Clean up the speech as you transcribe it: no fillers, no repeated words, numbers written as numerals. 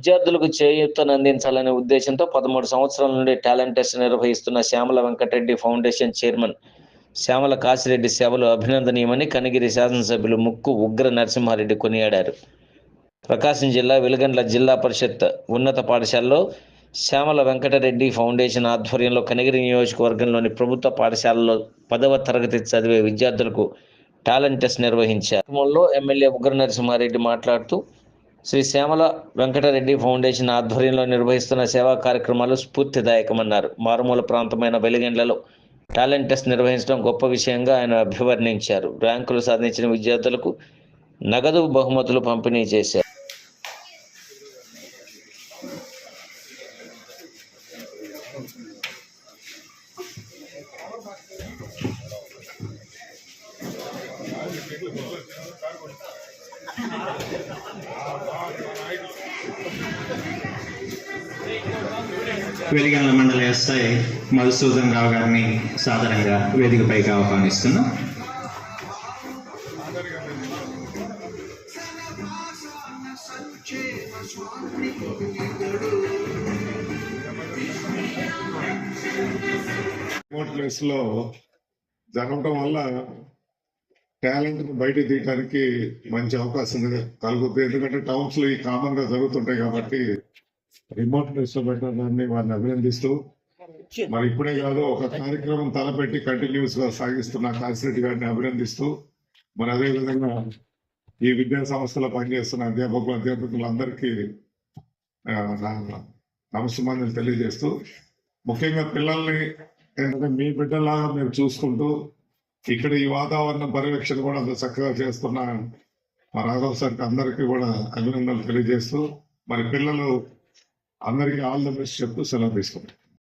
విద్యార్థులకు చేయూతనందించాలనే ఉద్దేశంతో 13 సంవత్సరాల నుండి టాలెంట్ టెస్ట్ నిర్వహిస్తున్న శ్యామల వెంకటరెడ్డి ఫౌండేషన్ చైర్మన్ శ్యామల కాశిరెడ్డి సేవలు అభినందనీయమని కనిగిరి శాసనసభ్యులు ముక్కు ఉగ్ర నరసింహారెడ్డి కొనియాడారు. ప్రకాశం జిల్లా వెలుగండ్ల జిల్లా పరిషత్ ఉన్నత పాఠశాలలో శ్యామల వెంకటరెడ్డి ఫౌండేషన్ ఆధ్వర్యంలో కనిగిరి నియోజకవర్గంలోని ప్రభుత్వ పాఠశాలలో 10వ తరగతి చదివే విద్యార్థులకు టాలెంట్ టెస్ట్ నిర్వహించారు. కార్యక్రమంలో ఎమ్మెల్యే ఉగ్ర నరసింహారెడ్డి మాట్లాడుతూ శ్రీ శ్యామల వెంకటరెడ్డి ఫౌండేషన్ ఆధ్వర్యంలో నిర్వహిస్తున్న సేవా కార్యక్రమాలు స్ఫూర్తిదాయకమన్నారు. మారుమూల ప్రాంతమైన వెలుగండ్లలో టాలెంట్ టెస్ట్ నిర్వహించడం గొప్ప విషయంగా ఆయన అభివర్ణించారు. ర్యాంకులు సాధించిన విద్యార్థులకు నగదు బహుమతులు పంపిణీ చేశారు. వెలిగండ్ల మండల ఎస్ఐ మధుసూదన్ రావు గారిని సాధారణంగా వేదికపైకి ఆహ్వానిస్తున్నాం. రిమోట్ ప్లేస్ లో జరగడం వల్ల టాలెంట్ ని బయట తీయడానికి మంచి అవకాశం కలుగుతుంది. ఎందుకంటే టౌన్స్ లో ఈ కామన్ గా జరుగుతుంటాయి కాబట్టి రిమోట్ ప్లేస్ లో పెట్టడాన్ని వారిని అభినందిస్తూ, మరి ఇప్పుడే కాదు ఒక కార్యక్రమం తలపెట్టి కంటిన్యూస్ గా సాగిస్తున్న కాశిరెడ్డి గారిని అభినందిస్తూ, మరి అదే విధంగా ఈ విద్యా సంస్థలో పనిచేస్తున్న అధ్యాపకులందరికీ నమస్కారాలు తెలియజేస్తూ, ముఖ్యంగా పిల్లల్ని ఏంటంటే మీ బిడ్డలాగా మీరు చూసుకుంటూ ఇక్కడ ఈ వాతావరణ పర్యవేక్షణ కూడా అంత చక్కగా చేస్తున్న మా రాఘవ్ సార్కి అందరికీ కూడా అభినందనలు తెలియజేస్తూ, మరి పిల్లలు అందరికీ ఆల్ ద బెస్ట్ చెప్తూ సెలవు తీసుకుంటాం.